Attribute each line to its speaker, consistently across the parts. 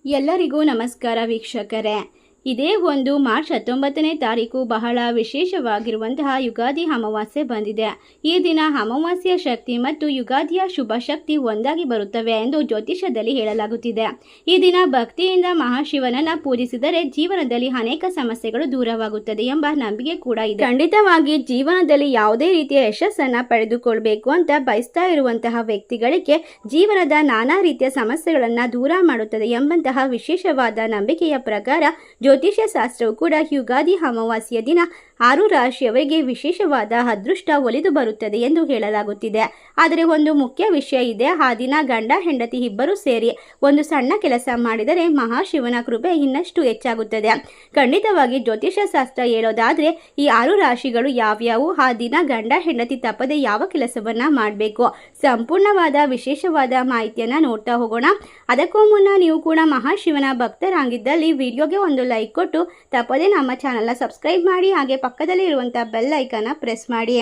Speaker 1: ಎಲ್ಲರಿಗೂ ನಮಸ್ಕಾರ ವೀಕ್ಷಕರೇ. ಇದೇ ಒಂದು ಮಾರ್ಚ್ 19ನೇ ತಾರೀಕು ಬಹಳ ವಿಶೇಷವಾಗಿರುವಂತಹ ಯುಗಾದಿ ಅಮಾವಾಸ್ಯೆ ಬಂದಿದೆ. ಈ ದಿನ ಅಮಾವಾಸ್ಯೆಯ ಶಕ್ತಿ ಮತ್ತು ಯುಗಾದಿಯ ಶುಭ ಶಕ್ತಿ ಒಂದಾಗಿ ಬರುತ್ತವೆ ಎಂದು ಜ್ಯೋತಿಷ್ಯದಲ್ಲಿ ಹೇಳಲಾಗುತ್ತಿದೆ. ಈ ದಿನ ಭಕ್ತಿಯಿಂದ ಮಹಾಶಿವನನ್ನ ಪೂಜಿಸಿದರೆ ಜೀವನದಲ್ಲಿ ಅನೇಕ ಸಮಸ್ಯೆಗಳು ದೂರವಾಗುತ್ತದೆ ಎಂಬ ನಂಬಿಕೆ ಕೂಡ ಇದೆ. ಖಂಡಿತವಾಗಿ ಜೀವನದಲ್ಲಿ ಯಾವುದೇ ರೀತಿಯ ಯಶಸ್ಸನ್ನ ಪಡೆದುಕೊಳ್ಬೇಕು ಅಂತ ಬಯಸ್ತಾ ಇರುವಂತಹ ವ್ಯಕ್ತಿಗಳಿಗೆ ಜೀವನದ ನಾನಾ ರೀತಿಯ ಸಮಸ್ಯೆಗಳನ್ನ ದೂರ ಮಾಡುತ್ತದೆ ಎಂಬಂತಹ ವಿಶೇಷವಾದ ನಂಬಿಕೆಯ ಪ್ರಕಾರ ಜ್ಯೋತಿಷ್ಯ ಶಾಸ್ತ್ರವು ಕೂಡ ಯುಗಾದಿ ಅಮಾವಾಸ್ಯೆಯ ದಿನ 6 ರಾಶಿಯವರಿಗೆ ವಿಶೇಷವಾದ ಅದೃಷ್ಟ ಒಲಿದು ಬರುತ್ತದೆ ಎಂದು ಹೇಳಲಾಗುತ್ತಿದೆ. ಆದರೆ ಒಂದು ಮುಖ್ಯ ವಿಷಯ ಇದೆ. ಆ ದಿನ ಗಂಡ ಹೆಂಡತಿ ಇಬ್ಬರು ಸೇರಿ ಒಂದು ಸಣ್ಣ ಕೆಲಸ ಮಾಡಿದರೆ ಮಹಾಶಿವನ ಕೃಪೆ ಇನ್ನಷ್ಟು ಹೆಚ್ಚಾಗುತ್ತದೆ. ಖಂಡಿತವಾಗಿ ಜ್ಯೋತಿಷ್ಯ ಶಾಸ್ತ್ರ ಹೇಳೋದಾದ್ರೆ ಈ 6 ರಾಶಿಗಳು ಯಾವ್ಯಾವು, ಆ ದಿನ ಗಂಡ ಹೆಂಡತಿ ತಪ್ಪದೆ ಯಾವ ಕೆಲಸವನ್ನ ಮಾಡಬೇಕು, ಸಂಪೂರ್ಣವಾದ ವಿಶೇಷವಾದ ಮಾಹಿತಿಯನ್ನ ನೋಡ್ತಾ ಹೋಗೋಣ. ಅದಕ್ಕೂ ಮುನ್ನ ನೀವು ಕೂಡ ಮಹಾಶಿವನ ಭಕ್ತರಾಗಿದ್ದಲ್ಲಿ ವಿಡಿಯೋಗೆ ಒಂದು ಲೈಕ್ ಕೊಟ್ಟು ತಪ್ಪದೆ ನಮ್ಮ ಚಾನೆಲ್ನ ಸಬ್ಸ್ಕ್ರೈಬ್ ಮಾಡಿ, ಹಾಗೆ ಪಕ್ಕದಲ್ಲಿ ಇರುವಂತಹ ಬೆಲ್ ಐಕಾನ್ನ ಪ್ರೆಸ್ ಮಾಡಿ.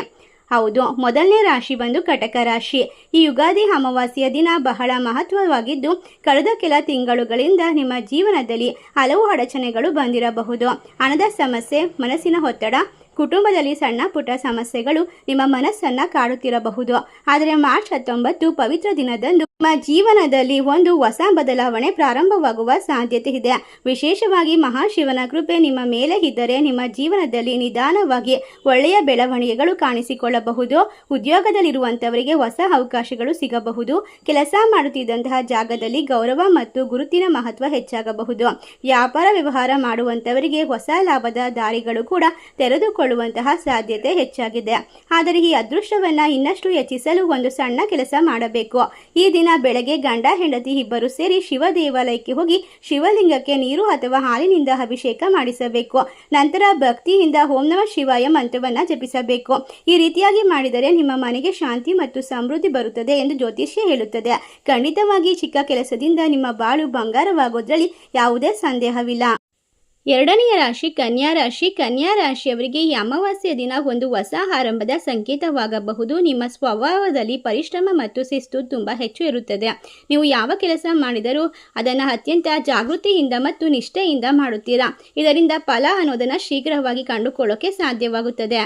Speaker 1: ಹೌದು, ಮೊದಲನೇ ರಾಶಿ ಬಂದು ಕಟಕ ರಾಶಿ. ಈ ಯುಗಾದಿ ಅಮಾವಾಸ್ಯೆಯ ದಿನ ಬಹಳ ಮಹತ್ವವಾಗಿದ್ದು, ಕಳೆದ ಕೆಲ ತಿಂಗಳುಗಳಿಂದ ನಿಮ್ಮ ಜೀವನದಲ್ಲಿ ಹಲವು ಅಡಚಣೆಗಳು ಬಂದಿರಬಹುದು. ಹಣದ ಸಮಸ್ಯೆ, ಮನಸ್ಸಿನ ಒತ್ತಡ, ಕುಟುಂಬದಲ್ಲಿ ಸಣ್ಣ ಪುಟ್ಟ ಸಮಸ್ಯೆಗಳು ನಿಮ್ಮ ಮನಸ್ಸನ್ನ ಕಾಡುತ್ತಿರಬಹುದು. ಆದರೆ ಮಾರ್ಚ್ 19 ಪವಿತ್ರ ದಿನದಂದು ನಿಮ್ಮ ಜೀವನದಲ್ಲಿ ಒಂದು ಹೊಸ ಬದಲಾವಣೆ ಪ್ರಾರಂಭವಾಗುವ ಸಾಧ್ಯತೆ ಇದೆ. ವಿಶೇಷವಾಗಿ ಮಹಾಶಿವನ ಕೃಪೆ ನಿಮ್ಮ ಮೇಲೆ ಇದ್ದರೆ ನಿಮ್ಮ ಜೀವನದಲ್ಲಿ ನಿಧಾನವಾಗಿ ಒಳ್ಳೆಯ ಬೆಳವಣಿಗೆಗಳು ಕಾಣಿಸಿಕೊಳ್ಳಬಹುದು. ಉದ್ಯೋಗದಲ್ಲಿರುವಂತವರಿಗೆ ಹೊಸ ಅವಕಾಶಗಳು ಸಿಗಬಹುದು. ಕೆಲಸ ಮಾಡುತ್ತಿದ್ದಂತಹ ಜಾಗದಲ್ಲಿ ಗೌರವ ಮತ್ತು ಗುರುತಿನ ಮಹತ್ವ ಹೆಚ್ಚಾಗಬಹುದು. ವ್ಯಾಪಾರ ವ್ಯವಹಾರ ಮಾಡುವಂತವರಿಗೆ ಹೊಸ ಲಾಭದ ದಾರಿಗಳು ಕೂಡ ತೆರೆದುಕೊಳ್ಳುವಂತಹ ಸಾಧ್ಯತೆ ಹೆಚ್ಚಾಗಿದೆ. ಆದರೆ ಈ ಅದೃಷ್ಟವನ್ನ ಇನ್ನಷ್ಟು ಹೆಚ್ಚಿಸಲು ಒಂದು ಸಣ್ಣ ಕೆಲಸ ಮಾಡಬೇಕು. ಈ ದಿನ ಬೆಳಗ್ಗೆ ಗಂಡ ಹೆಂಡತಿ ಇಬ್ಬರು ಸೇರಿ ಶಿವ ದೇವಾಲಯಕ್ಕೆ ಹೋಗಿ ಶಿವಲಿಂಗಕ್ಕೆ ನೀರು ಅಥವಾ ಹಾಲಿನಿಂದ ಅಭಿಷೇಕ ಮಾಡಿಸಬೇಕು. ನಂತರ ಭಕ್ತಿಯಿಂದ ಓಂ ನಮಃ ಶಿವಾಯ ಮಂತ್ರವನ್ನ ಜಪಿಸಬೇಕು. ಈ ರೀತಿಯಾಗಿ ಮಾಡಿದರೆ ನಿಮ್ಮ ಮನೆಗೆ ಶಾಂತಿ ಮತ್ತು ಸಮೃದ್ಧಿ ಬರುತ್ತದೆ ಎಂದು ಜ್ಯೋತಿಷ್ಯ ಹೇಳುತ್ತದೆ. ಖಂಡಿತವಾಗಿ ಚಿಕ್ಕ ಕೆಲಸದಿಂದ ನಿಮ್ಮ ಬಾಳು ಬಂಗಾರವಾಗೋದ್ರಲ್ಲಿ ಯಾವುದೇ ಸಂದೇಹವಿಲ್ಲ. ಎರಡನೆಯ ರಾಶಿ ಕನ್ಯಾ ರಾಶಿ. ಕನ್ಯಾ ರಾಶಿಯವರಿಗೆ ಈ ಅಮಾವಾಸ್ಯೆಯ ದಿನ ಒಂದು ಹೊಸ ಆರಂಭದ ಸಂಕೇತವಾಗಬಹುದು. ನಿಮ್ಮ ಸ್ವಭಾವದಲ್ಲಿ ಪರಿಶ್ರಮ ಮತ್ತು ಶಿಸ್ತು ತುಂಬ ಹೆಚ್ಚು ಇರುತ್ತದೆ. ನೀವು ಯಾವ ಕೆಲಸ ಮಾಡಿದರೂ ಅದನ್ನು ಅತ್ಯಂತ ಜಾಗೃತಿಯಿಂದ ಮತ್ತು ನಿಷ್ಠೆಯಿಂದ ಮಾಡುತ್ತೀರಾ. ಇದರಿಂದ ಫಲ ಅನ್ನೋದನ್ನು ಶೀಘ್ರವಾಗಿ ಕಂಡುಕೊಳ್ಳೋಕೆ ಸಾಧ್ಯವಾಗುತ್ತದೆ.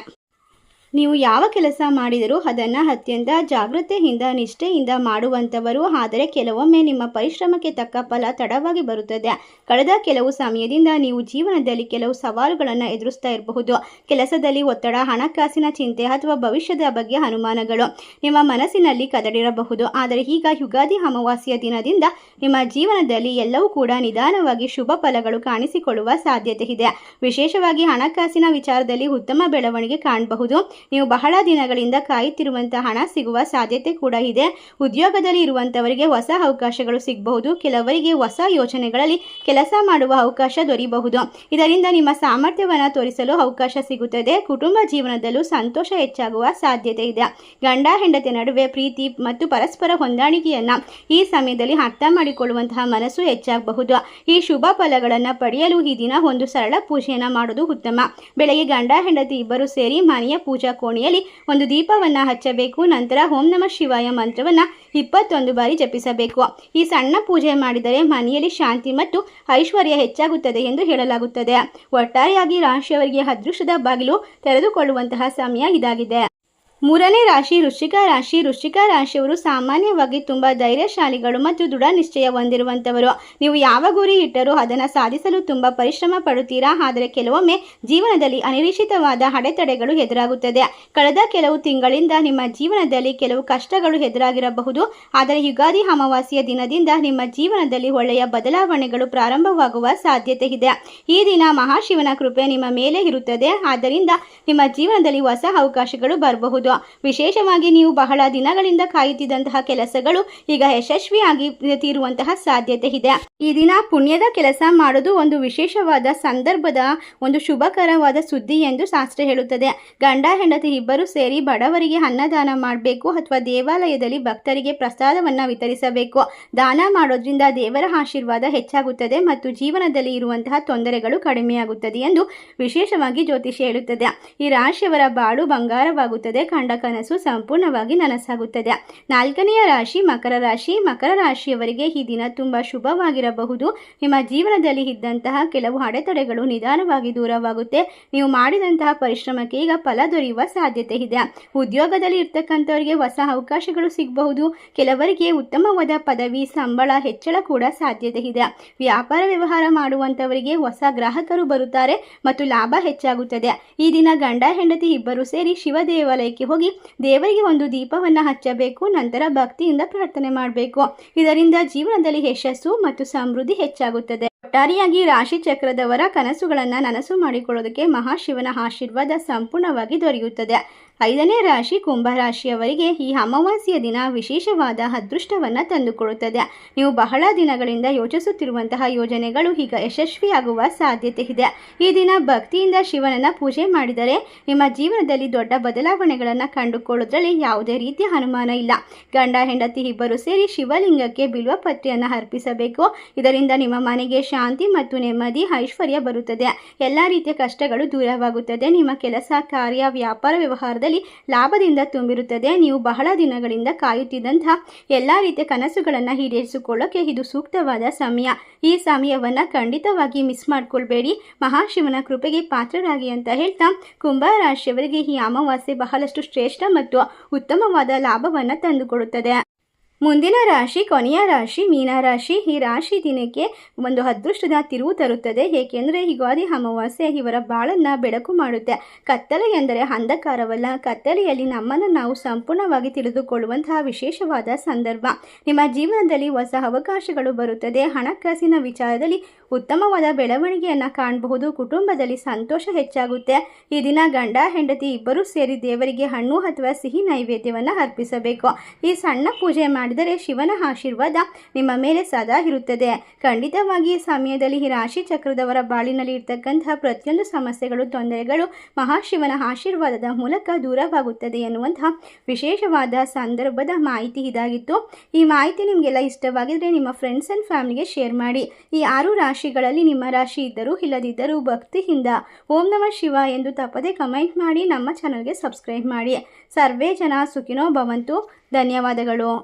Speaker 1: ನೀವು ಯಾವ ಕೆಲಸ ಮಾಡಿದರೂ ಅದನ್ನು ಅತ್ಯಂತ ಜಾಗೃತೆಯಿಂದ ನಿಷ್ಠೆಯಿಂದ ಮಾಡುವಂಥವರು. ಆದರೆ ಕೆಲವೊಮ್ಮೆ ನಿಮ್ಮ ಪರಿಶ್ರಮಕ್ಕೆ ತಕ್ಕ ಫಲ ತಡವಾಗಿ ಬರುತ್ತದೆ. ಕಳೆದ ಕೆಲವು ಸಮಯದಿಂದ ನೀವು ಜೀವನದಲ್ಲಿ ಕೆಲವು ಸವಾಲುಗಳನ್ನು ಎದುರಿಸ್ತಾ ಇರಬಹುದು. ಕೆಲಸದಲ್ಲಿ ಒತ್ತಡ, ಹಣಕಾಸಿನ ಚಿಂತೆ ಅಥವಾ ಭವಿಷ್ಯದ ಬಗ್ಗೆ ಅನುಮಾನಗಳು ನಿಮ್ಮ ಮನಸ್ಸಿನಲ್ಲಿ ಕದಡಿರಬಹುದು. ಆದರೆ ಈಗ ಯುಗಾದಿ ಅಮಾವಾಸ್ಯೆಯ ದಿನದಿಂದ ನಿಮ್ಮ ಜೀವನದಲ್ಲಿ ಎಲ್ಲವೂ ಕೂಡ ನಿಧಾನವಾಗಿ ಶುಭ ಫಲಗಳು ಕಾಣಿಸಿಕೊಳ್ಳುವ ಸಾಧ್ಯತೆ ಇದೆ. ವಿಶೇಷವಾಗಿ ಹಣಕಾಸಿನ ವಿಚಾರದಲ್ಲಿ ಉತ್ತಮ ಬೆಳವಣಿಗೆ ಕಾಣಬಹುದು. ನೀವು ಬಹಳ ದಿನಗಳಿಂದ ಕಾಯುತ್ತಿರುವಂತಹ ಹಣ ಸಿಗುವ ಸಾಧ್ಯತೆ ಕೂಡ ಇದೆ. ಉದ್ಯೋಗದಲ್ಲಿ ಇರುವಂತವರಿಗೆ ಹೊಸ ಅವಕಾಶಗಳು ಸಿಗಬಹುದು. ಕೆಲವರಿಗೆ ಹೊಸ ಯೋಜನೆಗಳಲ್ಲಿ ಕೆಲಸ ಮಾಡುವ ಅವಕಾಶ ದೊರೆಯಬಹುದು. ಇದರಿಂದ ನಿಮ್ಮ ಸಾಮರ್ಥ್ಯವನ್ನು ತೋರಿಸಲು ಅವಕಾಶ ಸಿಗುತ್ತದೆ. ಕುಟುಂಬ ಜೀವನದಲ್ಲೂ ಸಂತೋಷ ಹೆಚ್ಚಾಗುವ ಸಾಧ್ಯತೆ ಇದೆ. ಗಂಡ ಹೆಂಡತಿ ನಡುವೆ ಪ್ರೀತಿ ಮತ್ತು ಪರಸ್ಪರ ಹೊಂದಾಣಿಕೆಯನ್ನ ಈ ಸಮಯದಲ್ಲಿ ಅರ್ಥ ಮಾಡಿಕೊಳ್ಳುವಂತಹ ಮನಸ್ಸು ಹೆಚ್ಚಾಗಬಹುದು. ಈ ಶುಭ ಫಲಗಳನ್ನು ಪಡೆಯಲು ಈ ದಿನ ಒಂದು ಸರಳ ಪೂಜೆಯನ್ನು ಮಾಡೋದು ಉತ್ತಮ. ಬೆಳಗ್ಗೆ ಗಂಡ ಹೆಂಡತಿ ಇಬ್ಬರು ಸೇರಿ ಮನೆಯ ಪೂಜಾ ಕೋಣೆಯಲ್ಲಿ ಒಂದು ದೀಪವನ್ನ ಹಚ್ಚಬೇಕು. ನಂತರ ಓಂ ನಮಃ ಶಿವಾಯ ಮಂತ್ರವನ್ನ 21 ಬಾರಿ ಜಪಿಸಬೇಕು. ಈ ಸಣ್ಣ ಪೂಜೆ ಮಾಡಿದರೆ ಮನೆಯಲ್ಲಿ ಶಾಂತಿ ಮತ್ತು ಐಶ್ವರ್ಯ ಹೆಚ್ಚಾಗುತ್ತದೆ ಎಂದು ಹೇಳಲಾಗುತ್ತದೆ. ಒಟ್ಟಾರೆಯಾಗಿ ರಾಶಿಯವರಿಗೆ ಅದೃಷ್ಟದ ಬಾಗಿಲು ತೆರೆದುಕೊಳ್ಳುವಂತಹ ಸಮಯ ಇದಾಗಿದೆ. ಮೂರನೇ ರಾಶಿ ವೃಶ್ಚಿಕ ರಾಶಿ. ವೃಶ್ಚಿಕ ರಾಶಿಯವರು ಸಾಮಾನ್ಯವಾಗಿ ತುಂಬ ಧೈರ್ಯಶಾಲಿಗಳು ಮತ್ತು ದೃಢ ನಿಶ್ಚಯ ಹೊಂದಿರುವಂಥವರು. ನೀವು ಯಾವ ಗುರಿ ಇಟ್ಟರೂ ಅದನ್ನು ಸಾಧಿಸಲು ತುಂಬ ಪರಿಶ್ರಮ ಪಡುತ್ತೀರಾ. ಆದರೆ ಕೆಲವೊಮ್ಮೆ ಜೀವನದಲ್ಲಿ ಅನಿರೀಕ್ಷಿತವಾದ ಅಡೆತಡೆಗಳು ಎದುರಾಗುತ್ತದೆ. ಕಳೆದ ಕೆಲವು ತಿಂಗಳಿಂದ ನಿಮ್ಮ ಜೀವನದಲ್ಲಿ ಕೆಲವು ಕಷ್ಟಗಳು ಎದುರಾಗಿರಬಹುದು. ಆದರೆ ಯುಗಾದಿ ಅಮಾವಾಸ್ಯೆಯ ದಿನದಿಂದ ನಿಮ್ಮ ಜೀವನದಲ್ಲಿ ಒಳ್ಳೆಯ ಬದಲಾವಣೆಗಳು ಪ್ರಾರಂಭವಾಗುವ ಸಾಧ್ಯತೆ ಇದೆ. ಈ ದಿನ ಮಹಾಶಿವನ ಕೃಪೆ ನಿಮ್ಮ ಮೇಲೆ ಇರುತ್ತದೆ. ಆದ್ದರಿಂದ ನಿಮ್ಮ ಜೀವನದಲ್ಲಿ ಹೊಸ ಅವಕಾಶಗಳು ಬರಬಹುದು. ವಿಶೇಷವಾಗಿ ನೀವು ಬಹಳ ದಿನಗಳಿಂದ ಕಾಯುತ್ತಿದ್ದಂತಹ ಕೆಲಸಗಳು ಈಗ ಯಶಸ್ವಿಯಾಗಿ ತೀರುವಂತಹ ಸಾಧ್ಯತೆ ಇದೆ. ಈ ದಿನ ಪುಣ್ಯದ ಕೆಲಸ ಮಾಡೋದು ಒಂದು ವಿಶೇಷವಾದ ಸಂದರ್ಭದ ಒಂದು ಶುಭಕರವಾದ ಸುದ್ದಿ ಎಂದು ಶಾಸ್ತ್ರ ಹೇಳುತ್ತದೆ. ಗಂಡ ಹೆಂಡತಿ ಇಬ್ಬರು ಸೇರಿ ಬಡವರಿಗೆ ಅನ್ನದಾನ ಮಾಡಬೇಕು ಅಥವಾ ದೇವಾಲಯದಲ್ಲಿ ಭಕ್ತರಿಗೆ ಪ್ರಸಾದವನ್ನು ವಿತರಿಸಬೇಕು. ದಾನ ಮಾಡೋದ್ರಿಂದ ದೇವರ ಆಶೀರ್ವಾದ ಹೆಚ್ಚಾಗುತ್ತದೆ ಮತ್ತು ಜೀವನದಲ್ಲಿ ಇರುವಂತಹ ತೊಂದರೆಗಳು ಕಡಿಮೆಯಾಗುತ್ತದೆ ಎಂದು ವಿಶೇಷವಾಗಿ ಜ್ಯೋತಿಷ್ಯ ಹೇಳುತ್ತದೆ. ಈ ರಾಶಿಯವರ ಬಾಳು ಬಂಗಾರವಾಗುತ್ತದೆ. ಕಂಡ ಕನಸು ಸಂಪೂರ್ಣವಾಗಿ ನನಸಾಗುತ್ತದೆ. 4ನೆಯ ರಾಶಿ ಮಕರ ರಾಶಿ. ಮಕರ ರಾಶಿಯವರಿಗೆ ಈ ದಿನ ತುಂಬ ಶುಭವಾಗಿರಬಹುದು. ನಿಮ್ಮ ಜೀವನದಲ್ಲಿ ಇದ್ದಂತಹ ಕೆಲವು ಅಡೆತಡೆಗಳು ನಿಧಾನವಾಗಿ ದೂರವಾಗುತ್ತೆ. ನೀವು ಮಾಡಿದಂತಹ ಪರಿಶ್ರಮಕ್ಕೆ ಈಗ ಫಲ ದೊರೆಯುವ ಸಾಧ್ಯತೆ ಇದೆ. ಉದ್ಯೋಗದಲ್ಲಿ ಇರ್ತಕ್ಕಂಥವರಿಗೆ ಹೊಸ ಅವಕಾಶಗಳು ಸಿಗಬಹುದು. ಕೆಲವರಿಗೆ ಉತ್ತಮವಾದ ಪದವಿ ಸಂಬಳ ಹೆಚ್ಚಳ ಕೂಡ ಸಾಧ್ಯತೆ ಇದೆ. ವ್ಯಾಪಾರ ವ್ಯವಹಾರ ಮಾಡುವಂಥವರಿಗೆ ಹೊಸ ಗ್ರಾಹಕರು ಬರುತ್ತಾರೆ ಮತ್ತು ಲಾಭ ಹೆಚ್ಚಾಗುತ್ತದೆ. ಈ ದಿನ ಗಂಡ ಹೆಂಡತಿ ಇಬ್ಬರು ಸೇರಿ ಶಿವ ದೇವಾಲಯಕ್ಕೆ ಹೋಗಿ ದೇವರಿಗೆ ಒಂದು ದೀಪವನ್ನು ಹಚ್ಚಬೇಕು. ನಂತರ ಭಕ್ತಿಯಿಂದ ಪ್ರಾರ್ಥನೆ ಮಾಡಬೇಕು. ಇದರಿಂದ ಜೀವನದಲ್ಲಿ ಯಶಸ್ಸು ಮತ್ತು ಸಮೃದ್ಧಿ ಹೆಚ್ಚಾಗುತ್ತದೆ. ಒಟ್ಟಾರೆಯಾಗಿ ರಾಶಿ ಚಕ್ರದವರ ಕನಸುಗಳನ್ನು ನನಸು ಮಾಡಿಕೊಳ್ಳೋದಕ್ಕೆ ಮಹಾಶಿವನ ಆಶೀರ್ವಾದ ಸಂಪೂರ್ಣವಾಗಿ ದೊರೆಯುತ್ತದೆ. 5ನೇ ರಾಶಿ ಕುಂಭರಾಶಿಯವರಿಗೆ ಈ ಅಮಾವಾಸ್ಯೆಯ ದಿನ ವಿಶೇಷವಾದ ಅದೃಷ್ಟವನ್ನು ತಂದುಕೊಡುತ್ತದೆ. ನೀವು ಬಹಳ ದಿನಗಳಿಂದ ಯೋಚಿಸುತ್ತಿರುವಂತಹ ಯೋಜನೆಗಳು ಈಗ ಯಶಸ್ವಿಯಾಗುವ ಸಾಧ್ಯತೆ ಇದೆ. ಈ ದಿನ ಭಕ್ತಿಯಿಂದ ಶಿವನನ್ನು ಪೂಜೆ ಮಾಡಿದರೆ ನಿಮ್ಮ ಜೀವನದಲ್ಲಿ ದೊಡ್ಡ ಬದಲಾವಣೆಗಳನ್ನು ಕಂಡುಕೊಳ್ಳೋದ್ರಲ್ಲಿ ಯಾವುದೇ ರೀತಿಯ ಅನುಮಾನ ಇಲ್ಲ. ಗಂಡ ಹೆಂಡತಿ ಇಬ್ಬರು ಸೇರಿ ಶಿವಲಿಂಗಕ್ಕೆ ಬಿಲ್ವಪತ್ರೆಯನ್ನು ಅರ್ಪಿಸಬೇಕು. ಇದರಿಂದ ನಿಮ್ಮ ಮನೆಗೆ ಶಾಂತಿ ಮತ್ತು ನೆಮ್ಮದಿ ಐಶ್ವರ್ಯ ಬರುತ್ತದೆ. ಎಲ್ಲ ರೀತಿಯ ಕಷ್ಟಗಳು ದೂರವಾಗುತ್ತದೆ. ನಿಮ್ಮ ಕೆಲಸ ಕಾರ್ಯ ವ್ಯಾಪಾರ ವ್ಯವಹಾರದಲ್ಲಿ ಲಾಭದಿಂದ ತುಂಬಿರುತ್ತದೆ. ನೀವು ಬಹಳ ದಿನಗಳಿಂದ ಕಾಯುತ್ತಿದ್ದಂತಹ ಎಲ್ಲ ರೀತಿಯ ಕನಸುಗಳನ್ನು ಈಡೇರಿಸಿಕೊಳ್ಳೋಕೆ ಇದು ಸೂಕ್ತವಾದ ಸಮಯ. ಈ ಸಮಯವನ್ನು ಖಂಡಿತವಾಗಿ ಮಿಸ್ ಮಾಡ್ಕೊಳ್ಬೇಡಿ. ಮಹಾಶಿವನ ಕೃಪೆಗೆ ಪಾತ್ರರಾಗಿ ಅಂತ ಹೇಳ್ತಾ ಕುಂಭ ರಾಶಿಯವರಿಗೆ ಈ ಅಮಾವಾಸ್ಯೆ ಬಹಳಷ್ಟು ಶ್ರೇಷ್ಠ ಮತ್ತು ಉತ್ತಮವಾದ ಲಾಭವನ್ನು ತಂದುಕೊಡುತ್ತದೆ. ಮುಂದಿನ ರಾಶಿ ಕೊನೆಯ ರಾಶಿ ಮೀನರಾಶಿ. ಈ ರಾಶಿ ದಿನಕ್ಕೆ ಒಂದು ಅದೃಷ್ಟದ ತಿರುವು ತರುತ್ತದೆ. ಏಕೆಂದರೆ ಯುಗಾದಿ ಅಮಾವಾಸ್ಯೆ ಇವರ ಬಾಳನ್ನು ಬೆಳಕು ಮಾಡುತ್ತೆ. ಕತ್ತಲೆ ಎಂದರೆ ಅಂಧಕಾರವಲ್ಲ, ಕತ್ತಲೆಯಲ್ಲಿ ನಮ್ಮನ್ನು ನಾವು ಸಂಪೂರ್ಣವಾಗಿ ತಿಳಿದುಕೊಳ್ಳುವಂತಹ ವಿಶೇಷವಾದ ಸಂದರ್ಭ. ನಿಮ್ಮ ಜೀವನದಲ್ಲಿ ಹೊಸ ಅವಕಾಶಗಳು ಬರುತ್ತದೆ. ಹಣಕಾಸಿನ ವಿಚಾರದಲ್ಲಿ ಉತ್ತಮವಾದ ಬೆಳವಣಿಗೆಯನ್ನು ಕಾಣಬಹುದು. ಕುಟುಂಬದಲ್ಲಿ ಸಂತೋಷ ಹೆಚ್ಚಾಗುತ್ತೆ. ಈ ದಿನ ಗಂಡ ಹೆಂಡತಿ ಇಬ್ಬರೂ ಸೇರಿ ದೇವರಿಗೆ ಹಣ್ಣು ಅಥವಾ ಸಿಹಿ ನೈವೇದ್ಯವನ್ನು ಅರ್ಪಿಸಬೇಕು. ಈ ಸಣ್ಣ ಪೂಜೆ ಮಾಡಿದರೆ ಶಿವನ ಆಶೀರ್ವಾದ ನಿಮ್ಮ ಮೇಲೆ ಸದಾ ಇರುತ್ತದೆ. ಖಂಡಿತವಾಗಿ ಈ ಸಮಯದಲ್ಲಿ ಈ ರಾಶಿ ಚಕ್ರದವರ ಬಾಳಿನಲ್ಲಿ ಇರ್ತಕ್ಕಂತಹ ಪ್ರತಿಯೊಂದು ಸಮಸ್ಯೆಗಳು ತೊಂದರೆಗಳು ಮಹಾಶಿವನ ಆಶೀರ್ವಾದದ ಮೂಲಕ ದೂರವಾಗುತ್ತದೆ ಎನ್ನುವಂತಹ ವಿಶೇಷವಾದ ಸಂದರ್ಭದ ಮಾಹಿತಿ ಇದಾಗಿತ್ತು. ಈ ಮಾಹಿತಿ ನಿಮಗೆಲ್ಲ ಇಷ್ಟವಾಗಿದ್ದರೆ ನಿಮ್ಮ ಫ್ರೆಂಡ್ಸ್ ಆ್ಯಂಡ್ ಫ್ಯಾಮಿಲಿಗೆ ಶೇರ್ ಮಾಡಿ. ಈ 6 ರಾಶಿಗಳಲ್ಲಿ ನಿಮ್ಮ ರಾಶಿ ಇದ್ದರೂ ಇಲ್ಲದಿದ್ದರೂ ಭಕ್ತಿಯಿಂದ ಓಂ ನಮಃ ಶಿವ ಎಂದು ತಪ್ಪದೆ ಕಮೆಂಟ್ ಮಾಡಿ ನಮ್ಮ ಚಾನಲ್ಗೆ ಸಬ್ಸ್ಕ್ರೈಬ್ ಮಾಡಿ. ಸರ್ವೇ ಜನ ಸುಖಿನೋ ಭವಂತು. ಧನ್ಯವಾದಗಳು.